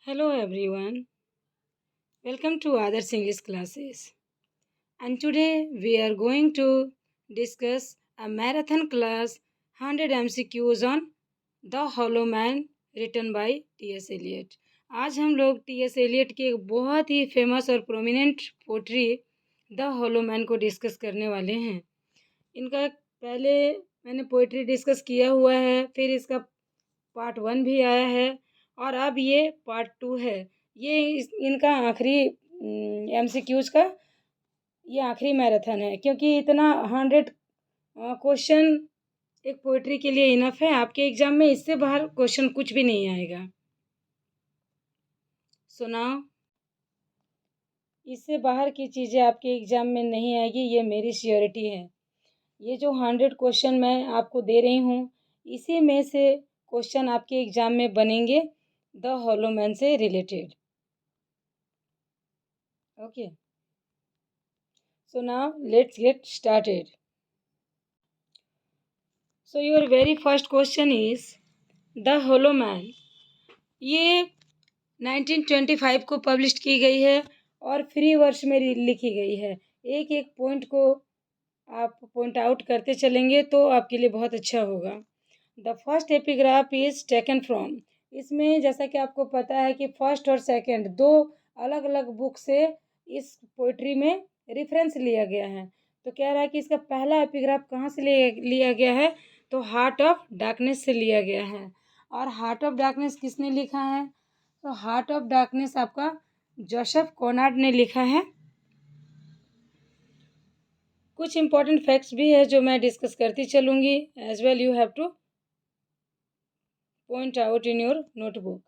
Hello everyone, welcome to Others English classes. And today we are going to discuss a marathon class 100 MCQs on The Hollow Man written by T.S. Eliot. आज हम लोग T.S. Eliot की एक बहुत ही famous और prominent poetry the hollow man को discuss करने वाले हैं। इनका पहले मैंने पोइट्री डिस्कस किया हुआ है, फिर इसका पार्ट 1 भी आया है और अब ये पार्ट 2 है। ये इनका आखिरी MCQs का ये आखिरी मैराथन है, क्योंकि इतना 100 क्वेश्चन एक पोइट्री के लिए इनफ है। आपके एग्जाम में इससे बाहर क्वेश्चन कुछ भी नहीं आएगा। सुनाओ, इससे बाहर की चीज़ें आपके एग्जाम में नहीं आएगी, ये मेरी श्योरिटी है। ये जो 100 क्वेश्चन मैं आपको दे रही हूँ, इसी में से क्वेश्चन आपके एग्जाम में बनेंगे द हॉलो मैन से related. Okay, so now let's get started. So your very first question is The Hollow Man. ये 1925 को पब्लिश की गई है और फ्री वर्ष में लिखी गई है। एक एक पॉइंट को आप पॉइंट आउट करते चलेंगे तो आपके लिए बहुत अच्छा होगा। The first epigraph is taken from, इसमें जैसा कि आपको पता है कि फर्स्ट और सेकंड दो अलग अलग बुक से इस पोइट्री में रेफरेंस लिया गया है। तो कह रहा है कि इसका पहला एपिग्राफ कहाँ से लिया गया है, तो हार्ट ऑफ डार्कनेस से लिया गया है। और हार्ट ऑफ डार्कनेस किसने लिखा है, तो हार्ट ऑफ डार्कनेस आपका जोसेफ कॉनराड ने लिखा है। कुछ इंपॉर्टेंट फैक्ट्स भी है जो मैं डिस्कस करती चलूँगी, as well you have to point out in your notebook.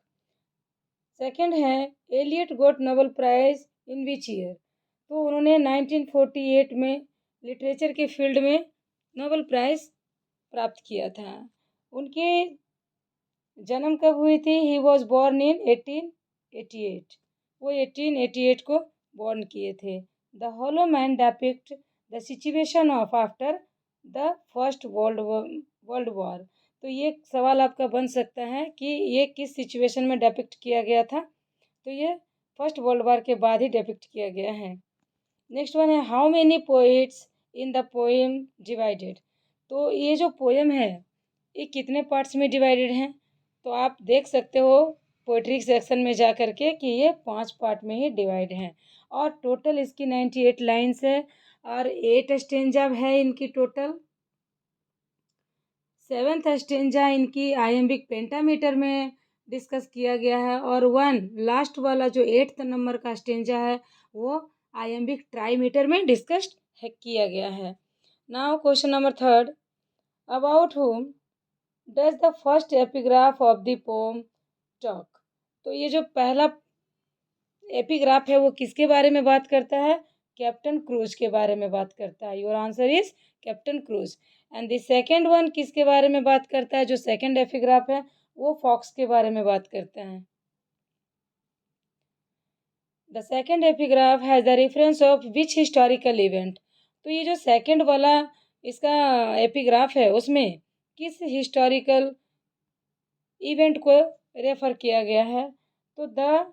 Second है Eliot got Nobel prize in which year, तो उन्होंने 1948 में लिटरेचर के फील्ड में नोबेल प्राइज प्राप्त किया था। उनके जन्म कब हुई थी, ही वॉज बॉर्न इन 1888, वो 1888 को बॉर्न किए थे। The hollow man depict the situation of after the first world war, तो ये सवाल आपका बन सकता है कि ये किस सिचुएशन में डिपिक्ट किया गया था, तो ये फर्स्ट वर्ल्ड वॉर के बाद ही डिपिक्ट किया गया है। नेक्स्ट वन है how many poets in the poem divided, तो ये जो पोएम है ये कितने पार्ट्स में डिवाइडेड हैं, तो आप देख सकते हो पोइट्री सेक्शन में जा कर के कि ये 5 पार्ट में ही डिवाइड हैं। और टोटल इसकी 98 लाइन्स है और 8 स्टेंजा है इनकी टोटल। 7th स्टेंजा इनकी आयम्बिक पेंटामीटर में डिस्कस किया गया है और लास्ट वाला जो 8th नंबर का स्टेंजा है वो आयम्बिक ट्राईमीटर में डिस्कस किया गया है। नाउ क्वेश्चन नंबर 3, अबाउट हुम does the first epigraph of the pome talk, तो ये जो पहला एपिग्राफ है वो किसके बारे में बात करता है, कैप्टन क्रूज के बारे में बात करता है। Your answer is captain cruise. And the second one किसके बारे में बात करता है, जो सेकेंड एपिग्राफ है वो फॉक्स के बारे में बात करता है। The second epigraph has the reference of which historical event, तो ये जो सेकेंड वाला इसका एपिग्राफ है उसमें किस हिस्टोरिकल इवेंट को रेफर किया गया है, तो द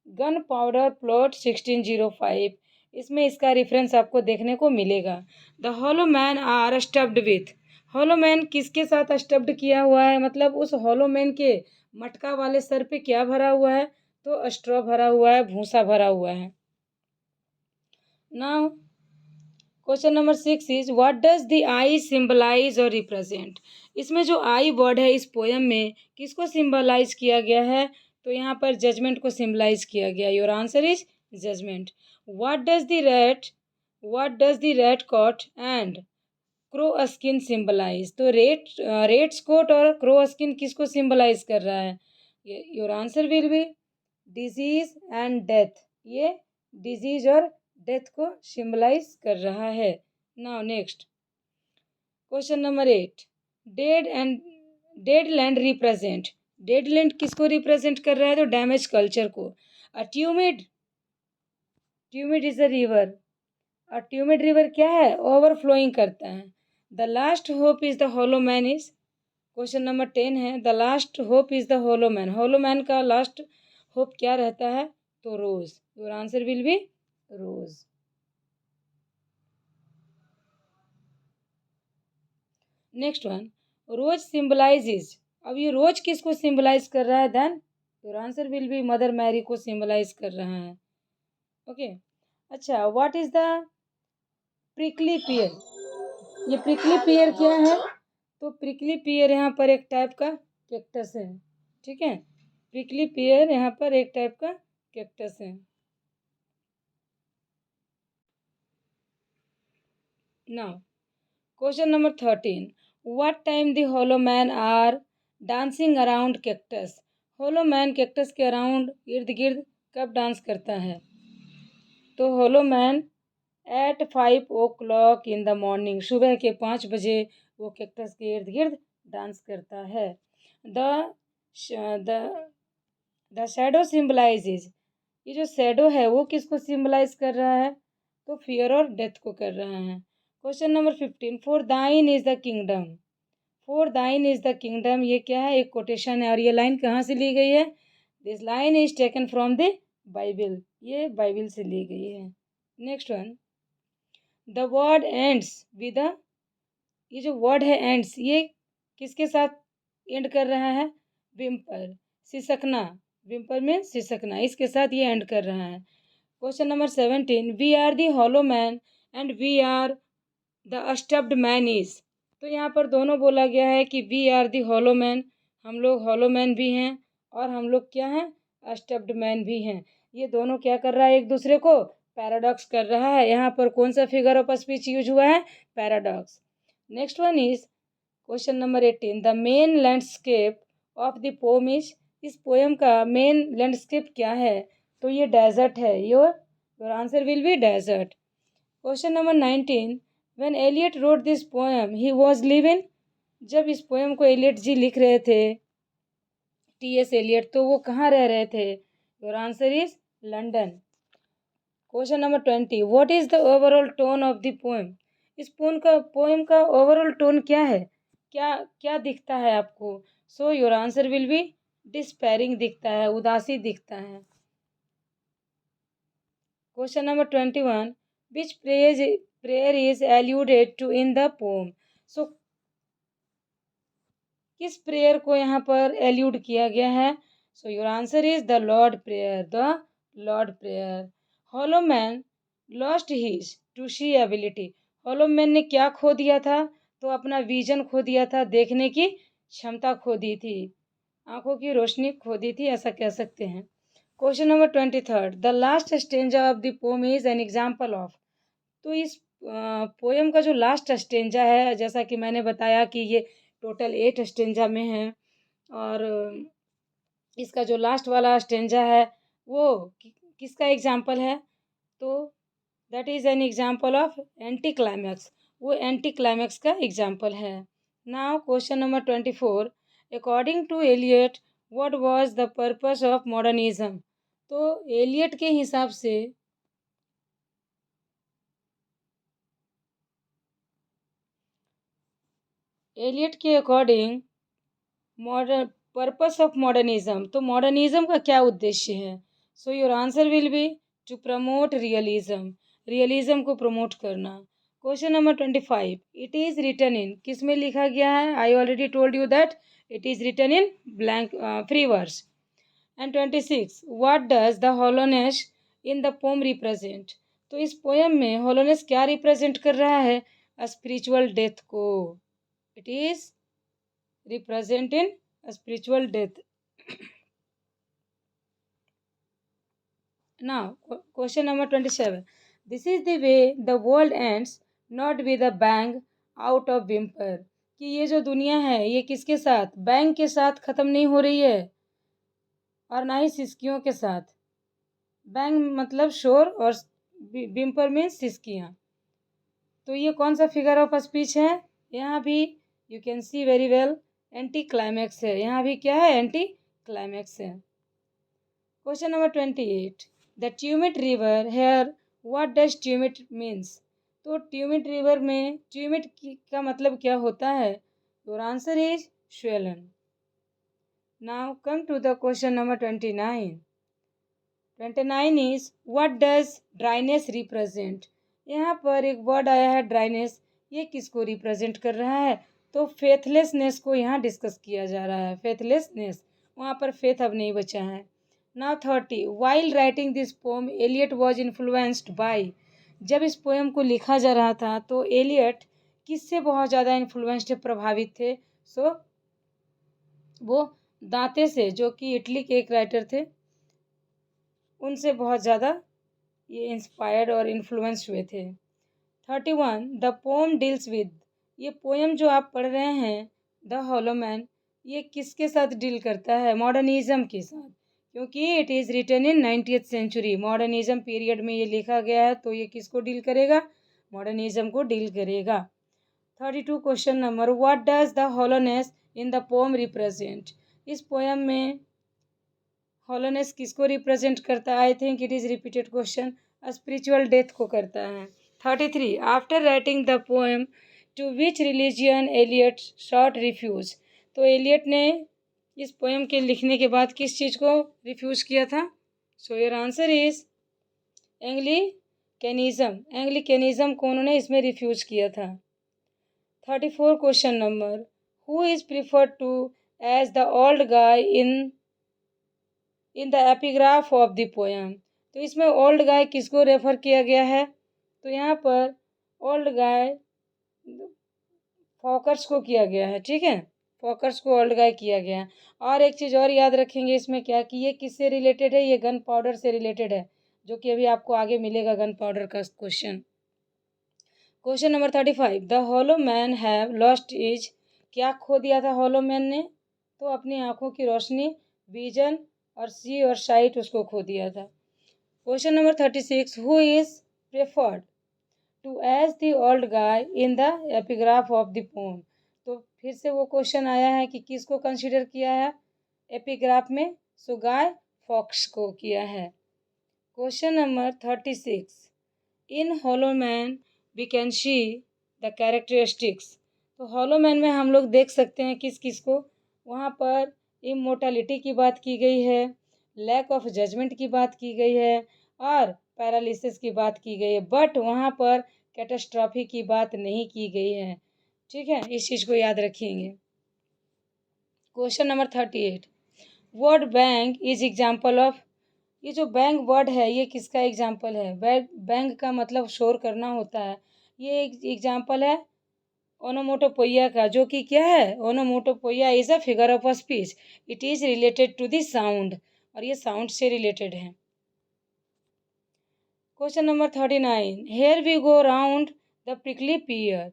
गन पाउडर प्लॉट 1605, इसमें इसका रेफरेंस आपको देखने को मिलेगा। The hollow man are stuffed with, hollow man किसके साथ स्टफ्ड किया हुआ है, मतलब उस हॉलो मैन के मटका वाले सर पे क्या भरा हुआ है, तो स्ट्रॉ भरा हुआ है, भूसा भरा हुआ है। Now question number 6 is what does the eye symbolise और रिप्रेजेंट, इसमें जो आई वर्ड है इस पोएम में किसको सिंबलाइज किया गया है, तो यहाँ पर जजमेंट को सिंबलाइज किया गया। Your answer is judgement. What does the red coat and crow skin symbolise, तो रेड्स कोट और क्रो स्किन किसको सिंबलाइज कर रहा है, your answer will be disease and death, ये डिजीज और डेथ को सिंबलाइज कर रहा है। Now next question number 8, dead land represent, dead land किसको रिप्रेजेंट कर रहा है, तो डैमेज कल्चर को। Tumid is a river, tumid river क्या है, ओवरफ्लोइंग करता है। The last hope is the hollow man is, question number 10 है the last hope is the hollow man, hollow man का लास्ट होप क्या रहता है, तो rose. Your answer will be rose. Next one, rose symbolises. अब ये rose किसको symbolise कर रहा है, then your answer will be mother Mary को सिंबलाइज कर रहा है। ओके अच्छा, what is the prickly pear? ये प्रिकली पियर क्या है, तो प्रिकली पियर यहाँ पर एक टाइप का कैक्टस है। ठीक है, प्रिकली पियर यहाँ पर एक टाइप का कैक्टस है। Now question number 13, what time the hollow man are dancing around cactus? Hollow man cactus के अराउंड इर्द गिर्द कब डांस करता है? तो hollow man at 5 o'clock in the morning, सुबह के 5 बजे वो कैक्टस के इर्द गिर्द डांस करता है। The the the shadow symbolises, ये जो शैडो है वो किसको सिंबलाइज कर रहा है, तो फियर और डेथ को कर रहा है। क्वेश्चन नंबर 15, फॉर दाइन इज द किंगडम। फॉर दाइन इज द किंगडम, ये क्या है, एक कोटेशन है, और ये लाइन कहाँ से ली गई है? This line is taken from the Bible, ये बाइबल से ली गई है। Next one, the word ends with the, ये जो वर्ड है एंड्स, ये किसके साथ एंड कर रहा है? विम्पर, सिसकना। विम्पर में सिसकना, इसके साथ ये एंड कर रहा है। Question number 17, we are the hollow man and we are the stuffed man is. तो यहाँ पर दोनों बोला गया है कि we are the hollow man, हम लोग हॉलो मैन भी हैं और हम लोग क्या हैं, स्टफ्ड मैन भी हैं। ये दोनों क्या कर रहा है, एक दूसरे को पैराडॉक्स कर रहा है। यहाँ पर कौन सा फिगर ऑफ स्पीच यूज हुआ है, paradox. Next one is question number 18, the main landscape of the poem is. इस पोएम का मेन लैंडस्केप क्या है, तो ये डेजर्ट है। Your answer will be desert. Question number 19, when Eliot wrote this poem he was living. जब इस poem को एलियट जी लिख रहे थे, टी.एस. एलियट, तो वो कहाँ रह रहे थे? Your answer is London. Question number 20, what is the overall tone of the poem. इस पोएम का ओवरऑल टोन क्या है, क्या क्या दिखता है आपको? So your answer will be despairing दिखता है, उदासी दिखता है। Question number 21, which prayer is alluded to in the poem. So किस प्रेयर को यहाँ पर एल्यूड किया गया है? So your answer is the Lord prayer, the Lord prayer. Hollow man lost his to see ability. Hollow man ने क्या खो दिया था, तो अपना विजन खो दिया था, देखने की क्षमता खो दी थी, आंखों की रोशनी खो दी थी, ऐसा कह सकते हैं। Question number 23, the last stanza of the poem is an example of. तो इस पोएम का जो लास्ट स्टेंजा है, जैसा कि मैंने बताया कि ये टोटल 8 स्टेंजा में है, और इसका जो लास्ट वाला स्टेंजा है वो किसका एग्जाम्पल है, तो that is an example of anti climax, वो एंटी क्लाइमैक्स का एग्जाम्पल है। Now question number 24, according to Eliot what was the purpose of modernism. तो एलियट के हिसाब से एलियट के according modern purpose of modernism, तो मॉडर्निज्म का क्या उद्देश्य है? So your answer will be to promote realism, realism को प्रमोट करना। Question number 25, it is written in, किस में लिखा गया है? I already told you that it is written in blank free verse. And 26, what does the hollowness in the poem represent. तो इस poem में हॉलोनेस क्या रिप्रेजेंट कर रहा है? स्पिरिचुअल डेथ को, it is represent in a spiritual death. Now question number 27, this is the way the world ends, not with a bang out of whimper। कि ये जो दुनिया है ये किसके साथ, बैंग के साथ ख़त्म नहीं हो रही है और ना ही सिसकियों के साथ। बैंग मतलब शोर और विम्पर में सिसकियाँ। तो ये कौन सा फिगर ऑफ स्पीच है? यहाँ भी you can see very well anti climax है, यहाँ भी क्या है, एंटी क्लाइमैक्स है। Question number 28, the tumid river here what does tumid means. तो ट्यूमिट रिवर में ट्यूमिट का मतलब क्या होता है? Your answer is swollen. Now come to the question number 29, 29 is what does dryness represent. यहाँ पर एक वर्ड आया है ड्राइनेस, ये किसको रिप्रेजेंट कर रहा है? तो फेथलेसनेस को यहाँ डिस्कस किया जा रहा है। फेथलेसनेस, वहाँ पर फेथ अब नहीं बचा है। Now 30, while writing this poem Eliot was influenced by. जब इस पोएम को लिखा जा रहा था तो एलियट किससे बहुत ज़्यादा इन्फ्लुएंस्ड प्रभावित थे? सो वो दांते से, जो कि इटली के एक राइटर थे, उनसे बहुत ज़्यादा ये इंस्पायर्ड और इन्फ्लुएंस हुए थे। 31, द पोम डील्स विद। ये पोएम जो आप पढ़ रहे हैं द हॉलो मैन, ये किसके साथ डील करता है? मॉडर्निज्म के साथ, क्योंकि it is written in 90th century. Modernism period में ये लिखा गया है, तो ये किसको डील करेगा? मॉडर्निज्म को डील करेगा। 32 question number, what does the hollowness in the poem represent. इस पोएम में हॉलोनेस किसको रिप्रेजेंट करता है? I think it is repeated question, spiritual death को करता है। 33, after writing the poem to which religion Eliot sought refuge. तो Eliot ने इस पोएम के लिखने के बाद किस चीज़ को रिफ्यूज किया था? So your answer is Anglicanism. Anglicanism को उन्होंने इसमें रिफ्यूज किया था। 34 question number, who is preferred to as the old guy in the epigraph of the poem. तो इसमें ओल्ड गाय किसको रेफर किया गया है? तो यहाँ पर ओल्ड गाय फॉकर्स को किया गया है, ठीक है, फॉकर्स को ओल्ड गाय किया गया है। और एक चीज़ और याद रखेंगे इसमें क्या, कि ये किससे रिलेटेड है? ये गन पाउडर से रिलेटेड है, जो कि अभी आपको आगे मिलेगा गन पाउडर का question. Question number 35, the hollow man have lost is. क्या खो दिया था हॉलो मैन ने? तो अपनी आंखों की रोशनी, विजन और सी और साइट, उसको खो दिया था। Question number 36, who is preferred to as the old guy in the epigraph of the poem. तो फिर से वो क्वेश्चन आया है कि किसको कंसीडर किया है एपिग्राफ में? सो गाय फॉक्स को किया है। Question number 36, in hollow man we can see the characteristics. तो हॉलो मैन में हम लोग देख सकते हैं किस किस को? वहाँ पर इमोर्टलिटी की बात की गई है, लैक ऑफ जजमेंट की बात की गई है और पैरालिसिस की बात की गई है, बट वहाँ पर कैटास्ट्रॉफी की बात नहीं की गई है, ठीक है, इस चीज़ को याद रखेंगे। Question number 38, word bank is example of. ये जो बैंक वर्ड है ये किसका एग्जाम्पल है? बैंक का मतलब शोर करना होता है, ये एक एग्जाम्पल है ओनोमोटोपोइया का, जो कि क्या है? Onomatopoeia is a figure of speech, it is related to the sound, और ये साउंड से रिलेटेड है। Question number 39, here we go round the prickly pear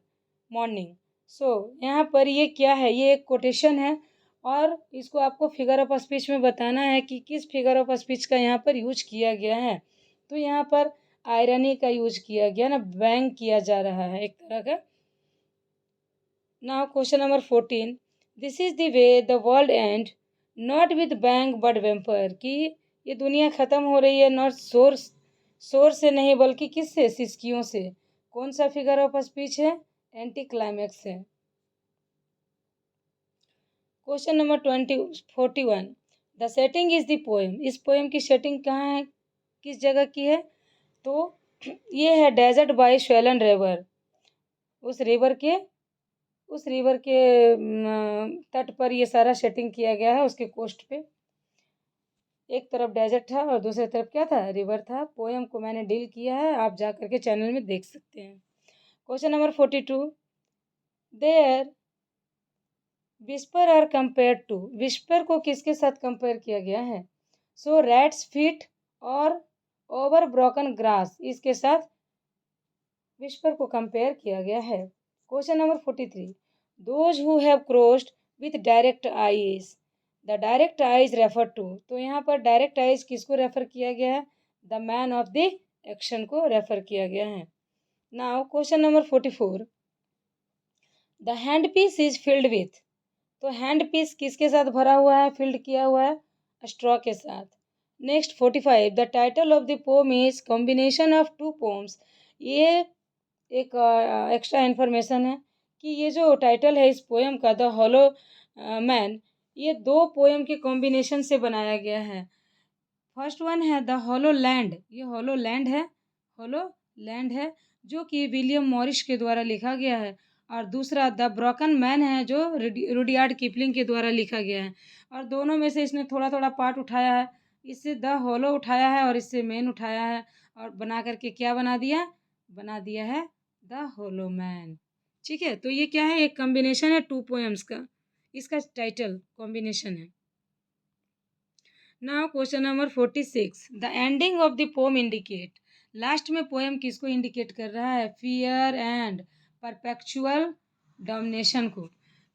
morning. So यहाँ पर ये क्या है? ये एक कोटेशन है और इसको आपको फिगर ऑफ स्पीच में बताना है कि किस फिगर ऑफ स्पीच का यहाँ पर यूज किया गया है। तो यहाँ पर आयरनी का यूज किया गया ना, बैंग किया जा रहा है एक तरह का। Now question number 14, this is the way the world end not with bang but whimper. कि ये दुनिया ख़त्म हो रही है नॉट शोर से नहीं बल्कि किससे? सिसकियों से। कौन सा फिगर ऑफ स्पीच है? एंटी क्लाइमैक्स है। Question number 41, the setting is the poem. इस पोएम की सेटिंग कहाँ है, किस जगह की है? तो ये है डेजर्ट बाय स्वेलन रिवर। उस रिवर के तट पर ये सारा सेटिंग किया गया है, उसके कोस्ट पे। एक तरफ डेजर्ट था और दूसरी तरफ क्या था? रिवर था। पोएम को मैंने डील किया है, आप जा करके चैनल में देख सकते हैं। Question number 42, their whisper are compare to. Whisper को किसके साथ कंपेयर किया गया है? सो रैट्स फीट और ओवर ब्रोकन ग्रास, इसके साथ विस्पर को कंपेयर किया गया है। Question number 43, those who have crossed with direct eyes. The direct eyes refer to. तो यहाँ पर डायरेक्ट आईज किसको रेफर किया गया है? The man of the action को रेफर किया गया है। Now question number 44, the hand piece is filled with. तो हैंड पीस किसके साथ भरा हुआ है, फिल्ड किया हुआ है? स्ट्रॉ के साथ। Next 45, the title of the poem is combination of two poems. ये एक एक्स्ट्रा इन्फॉर्मेशन है कि ये जो टाइटल है इस पोएम का, द हॉलो मैन, ये दो पोएम के कॉम्बिनेशन से बनाया गया है। फर्स्ट वन है द हॉलो लैंड, ये हॉलो लैंड है, हॉलो लैंड है जो कि विलियम मॉरिस के द्वारा लिखा गया है। और दूसरा द ब्रोकन मैन है जो रुडयार्ड किपलिंग के द्वारा लिखा गया है। और दोनों में से इसने थोड़ा थोड़ा पार्ट उठाया है, इससे द हॉलो उठाया है और इससे मैन उठाया है, और बना करके क्या बना दिया है द हॉलो मैन। ठीक है, तो ये क्या है, एक कॉम्बिनेशन है टू पोएम्स का, इसका टाइटल कॉम्बिनेशन है। Now question number 46, the ending of the pome indicate, last में पोएम किसको इंडिकेट कर रहा है, फियर एंड परपेचुअल डोमिनेशन को,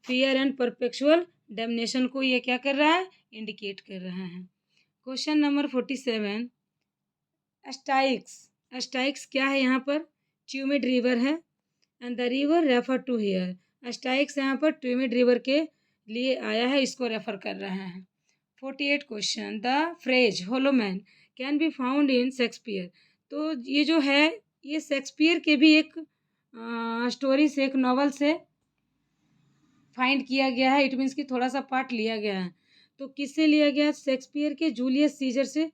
फियर एंड परपेचुअल डोमिनेशन को ये क्या कर रहा है, इंडिकेट कर रहा है। क्वेश्चन नंबर 47, अस्टाइक्स, अस्टाइक्स क्या है यहाँ पर, ट्यूमिड रिवर है and the river refer to here, अस्टाइक्स यहाँ पर ट्यूमिड रिवर के लिए आया है, इसको रेफर कर रहा है। 48 question, the phrase hollow man can be found in Shakespeare, तो ये जो है ये शेक्सपियर के भी एक स्टोरी से, एक नॉवल से फाइंड किया गया है, इट मीन्स कि थोड़ा सा पार्ट लिया गया है। तो किससे लिया गया है, शेक्सपियर के जूलियस सीजर से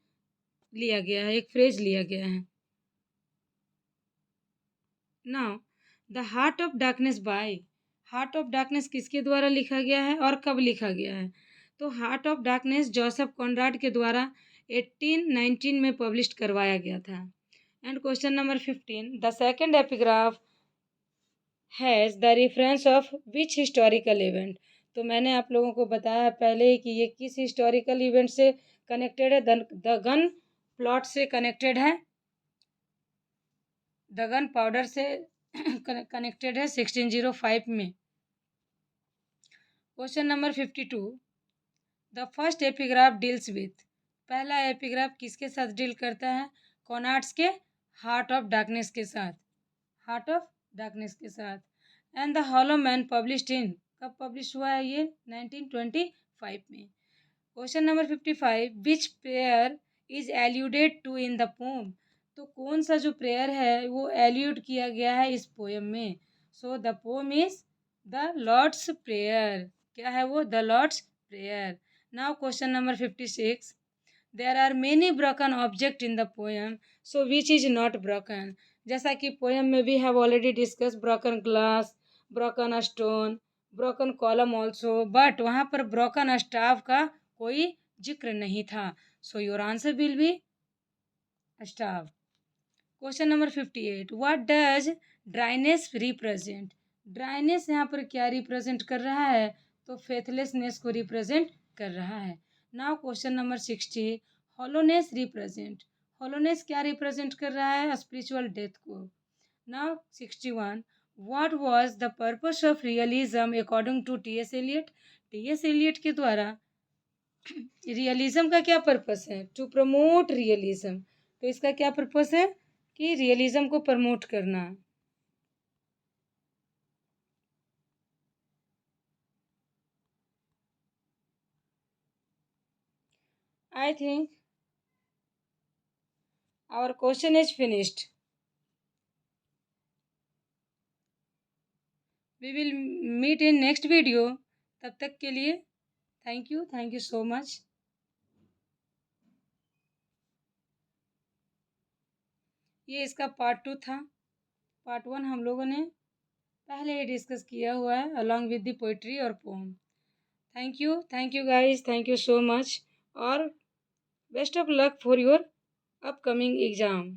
लिया गया है, एक फ्रेज लिया गया है। Now the Heart of Darkness by, Heart of Darkness किसके द्वारा लिखा गया है और कब लिखा गया है, तो heart of darkness Joseph Conrad के द्वारा 1819 में पब्लिश करवाया गया था। And question number 15, the second epigraph has the reference of which historical event, तो मैंने आप लोगों को बताया पहले कि ये किस हिस्टोरिकल इवेंट से कनेक्टेड है, द गन प्लॉट से कनेक्टेड है, द गन पाउडर से कनेक्टेड है 1605 में। Question number 52, the first epigraph deals with, पहला एपिग्राफ किसके साथ डील करता है, कॉनार्ड्स के हार्ट ऑफ डार्कनेस के साथ, हार्ट ऑफ डार्कनेस के साथ। And the hollow man published in, कब पब्लिश हुआ है ये, 1925 में। Question number 55, which prayer is alluded to in the poem, तो कौन सा जो प्रेयर है वो एल्यूड किया गया है इस पोएम में, so the poem is the Lord's prayer, क्या है वो, the Lord's prayer. Now question number 56, there are many broken object in the poem, so which is not broken, जैसा कि पोएम में we have already discuss broken glass, broken stone, broken column also, but वहाँ पर broken staff का कोई जिक्र नहीं था, so your answer will be staff. Question number 58, what does dryness represent, dryness यहाँ पर क्या रिप्रेजेंट कर रहा है, तो फेथलेसनेस को रिप्रेजेंट कर रहा है। Now question number 60, hollowness represent, hollowness क्या रिप्रेजेंट कर रहा है, स्पिरिचुअल डेथ को। Now 61, what was the purpose of realism according to T S. Eliot, T S. Eliot के द्वारा रियलिज्म का क्या पर्पस है, टू प्रमोट रियलिज्म, तो इसका क्या पर्पस है कि रियलिज्म को प्रमोट करना। I think our question is finished, we will meet in next video, तब तक के लिए थैंक यू सो मच। ये इसका पार्ट 2 था, पार्ट 1 हम लोगों ने पहले ही डिस्कस किया हुआ है अलॉन्ग विद द पोइट्री और poem. Thank you guys, thank you so much, और best of luck for your upcoming exam.